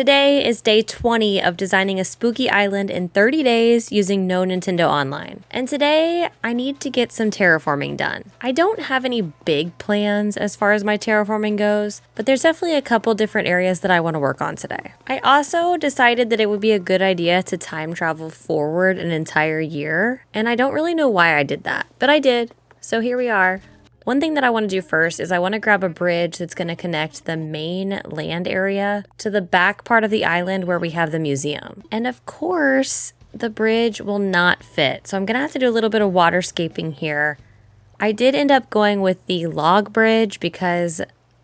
Today is day 20 of designing a spooky island in 30 days using no Nintendo Online. And today, I need to get some terraforming done. I don't have any big plans as far as my terraforming goes, but there's definitely a couple different areas that I want to work on today. I also decided that it would be a good idea to time travel forward an entire year, and I don't really know why I did that, but I did. So here we are. One thing that I want to do first is I want to grab a bridge that's going to connect the main land area to the back part of the island where we have the museum. And of course, the bridge will not fit. So I'm going to have to do a little bit of waterscaping here. I did end up going with the log bridge because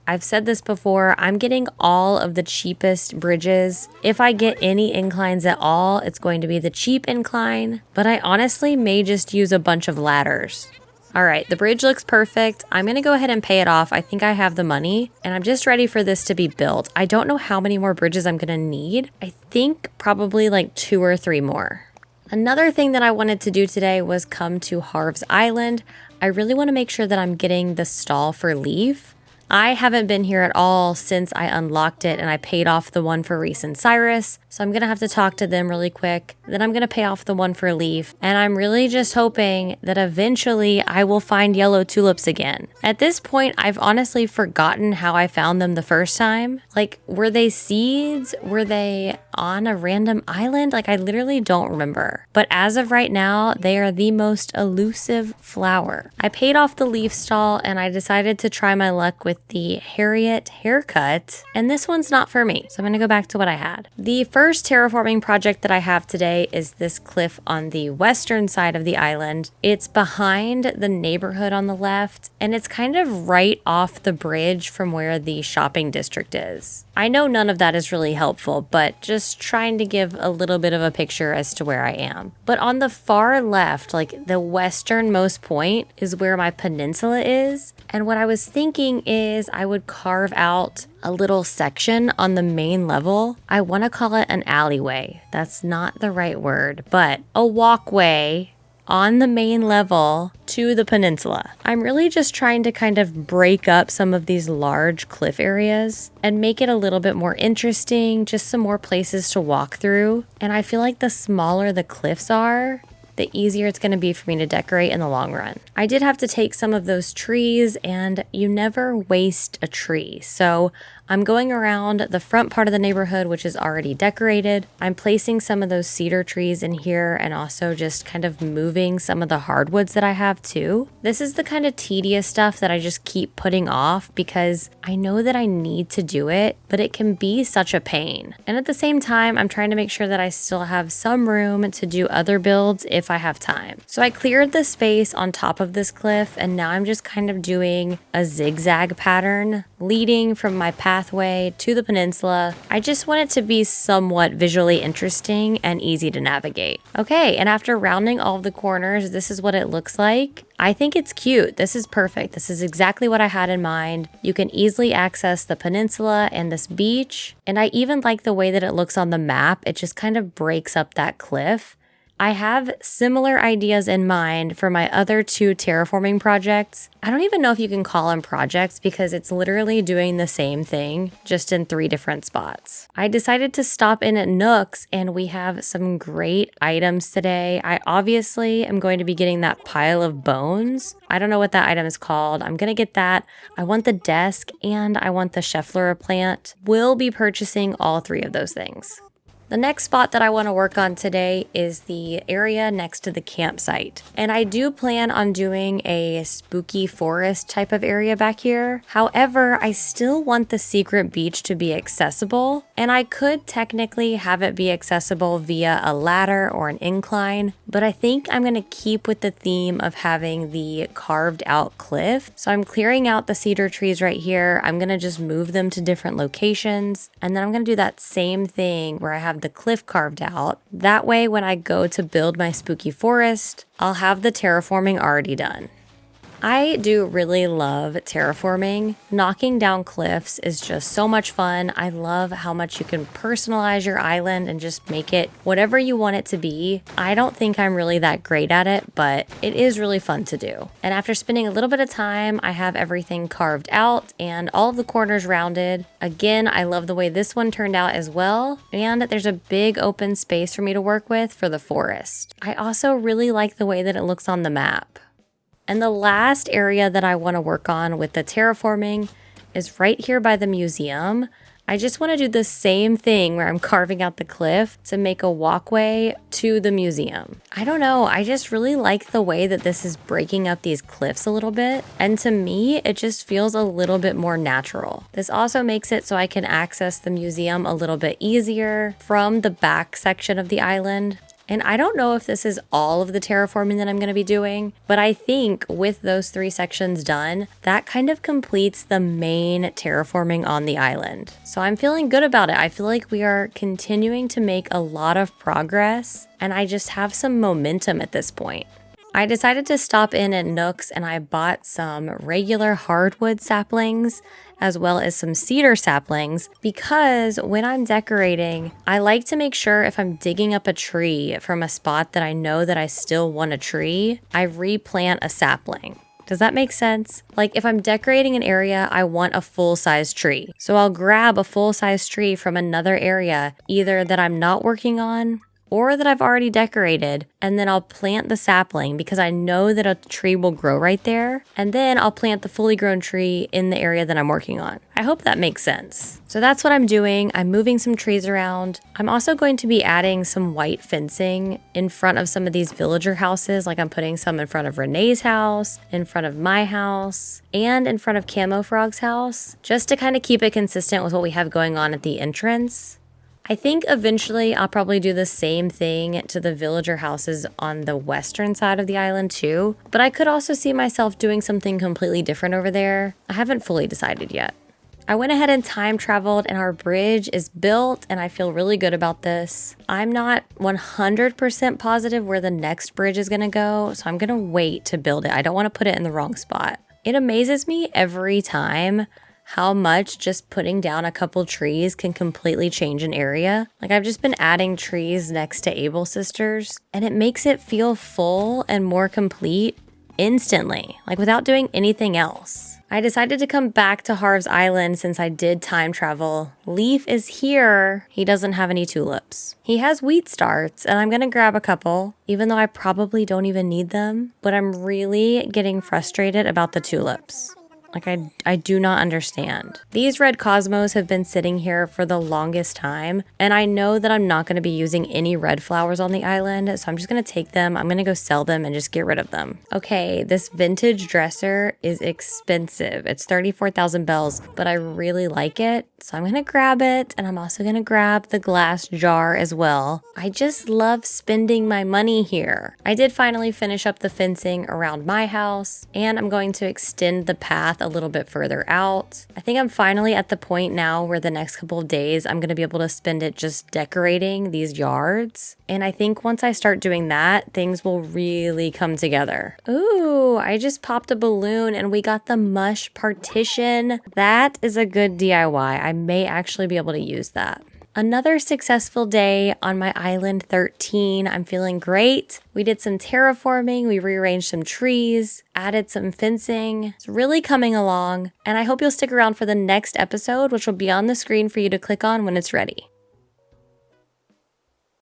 I've said this before, I'm getting all of the cheapest bridges. If I get any inclines at all, it's going to be the cheap incline, but I honestly may just use a bunch of ladders. All right, the bridge looks perfect. I'm gonna go ahead and pay it off. I think I have the money and I'm just ready for this to be built. I don't know how many more bridges I'm gonna need. I think probably like 2 or 3 more. Another thing that I wanted to do today was come to Harv's Island. I really wanna make sure that I'm getting the stall for Leaf. I haven't been here at all since I unlocked it and I paid off the one for Reese and Cyrus. So I'm gonna have to talk to them really quick. Then I'm gonna pay off the one for Leaf. And I'm really just hoping that eventually I will find yellow tulips again. At this point, I've honestly forgotten how I found them the first time. Like, were they seeds? Were they on a random island? Like, I literally don't remember. But as of right now, they are the most elusive flower. I paid off the Leaf stall and I decided to try my luck with the Harriet haircut, and this one's not for me, so I'm gonna go back to what I had. The first terraforming project that I have today is this cliff on the western side of the island. It's behind the neighborhood on the left, and it's kind of right off the bridge from where the shopping district is. I know none of that is really helpful, but just trying to give a little bit of a picture as to where I am. But on the far left, like the westernmost point, is where my peninsula is, and what I was thinking is I would carve out a little section on the main level. I want to call it an alleyway. That's not the right word, but a walkway on the main level to the peninsula. I'm really just trying to kind of break up some of these large cliff areas and make it a little bit more interesting, just some more places to walk through. And I feel like the smaller the cliffs are, the easier it's going to be for me to decorate in the long run. I did have to take some of those trees, and you never waste a tree. So I'm going around the front part of the neighborhood, which is already decorated. I'm placing some of those cedar trees in here and also just kind of moving some of the hardwoods that I have too. This is the kind of tedious stuff that I just keep putting off because I know that I need to do it, but it can be such a pain. And at the same time, I'm trying to make sure that I still have some room to do other builds if I have time. So I cleared the space on top of this cliff, and now I'm just kind of doing a zigzag pattern leading from my pathway to the peninsula. I just want it to be somewhat visually interesting and easy to navigate. Okay, and after rounding all of the corners, this is what it looks like. I think it's cute. This is perfect. This is exactly what I had in mind. You can easily access the peninsula and this beach, and I even like the way that it looks on the map. It just kind of breaks up that cliff. I have similar ideas in mind for my other 2 terraforming projects. I don't even know if you can call them projects because it's literally doing the same thing, just in 3 different spots. I decided to stop in at Nook's, and we have some great items today. I obviously am going to be getting that pile of bones. I don't know what that item is called. I'm gonna get that. I want the desk and I want the Schefflera plant. We'll be purchasing all 3 of those things. The next spot that I want to work on today is the area next to the campsite. And I do plan on doing a spooky forest type of area back here. However, I still want the secret beach to be accessible, and I could technically have it be accessible via a ladder or an incline, but I think I'm going to keep with the theme of having the carved out cliff. So I'm clearing out the cedar trees right here. I'm going to just move them to different locations, and then I'm going to do that same thing where I have the cliff carved out. That way, when I go to build my spooky forest, I'll have the terraforming already done. I do really love terraforming. Knocking down cliffs is just so much fun. I love how much you can personalize your island and just make it whatever you want it to be. I don't think I'm really that great at it, but it is really fun to do. And after spending a little bit of time, I have everything carved out and all of the corners rounded. Again, I love the way this one turned out as well. And there's a big open space for me to work with for the forest. I also really like the way that it looks on the map. And the last area that I want to work on with the terraforming is right here by the museum. I just want to do the same thing where I'm carving out the cliff to make a walkway to the museum. I don't know, I just really like the way that this is breaking up these cliffs a little bit. And to me, it just feels a little bit more natural. This also makes it so I can access the museum a little bit easier from the back section of the island. And I don't know if this is all of the terraforming that I'm going to be doing, but I think with those 3 sections done, that kind of completes the main terraforming on the island. So I'm feeling good about it. I feel like we are continuing to make a lot of progress, and I just have some momentum at this point. I decided to stop in at Nooks and I bought some regular hardwood saplings as well as some cedar saplings because when I'm decorating, I like to make sure if I'm digging up a tree from a spot that I know that I still want a tree, I replant a sapling. Does that make sense? Like if I'm decorating an area, I want a full-size tree. So I'll grab a full-size tree from another area, either that I'm not working on or that I've already decorated, and then I'll plant the sapling because I know that a tree will grow right there, and then I'll plant the fully grown tree in the area that I'm working on. I hope that makes sense. So that's what I'm doing. I'm moving some trees around. I'm also going to be adding some white fencing in front of some of these villager houses, like I'm putting some in front of Renee's house, in front of my house, and in front of Camo Frog's house, just to kind of keep it consistent with what we have going on at the entrance. I think eventually I'll probably do the same thing to the villager houses on the western side of the island too, but I could also see myself doing something completely different over there. I haven't fully decided yet. I went ahead and time traveled and our bridge is built and I feel really good about this. I'm not 100% positive where the next bridge is gonna go, so I'm gonna wait to build it. I don't wanna put it in the wrong spot. It amazes me every time how much just putting down a couple trees can completely change an area. Like I've just been adding trees next to Able Sisters and it makes it feel full and more complete instantly, like without doing anything else. I decided to come back to Harv's Island since I did time travel. Leaf is here. He doesn't have any tulips. He has wheat starts and I'm gonna grab a couple, even though I probably don't even need them, but I'm really getting frustrated about the tulips. Like I do not understand. These red cosmos have been sitting here for the longest time, and I know that I'm not going to be using any red flowers on the island, so I'm just going to take them, I'm going to go sell them and just get rid of them. Okay, this vintage dresser is expensive. It's 34,000 bells, but I really like it, so I'm going to grab it, and I'm also going to grab the glass jar as well. I just love spending my money here. I did finally finish up the fencing around my house, and I'm going to extend the path a little bit further out. I think I'm finally at the point now where the next couple of days I'm going to be able to spend it just decorating these yards. And I think once I start doing that, things will really come together. Ooh, I just popped a balloon and we got the mush partition. That is a good DIY. I may actually be able to use that. Another successful day on my island 13. I'm feeling great. We did some terraforming, we rearranged some trees, added some fencing. It's really coming along, and I hope you'll stick around for the next episode, which will be on the screen for you to click on when it's ready.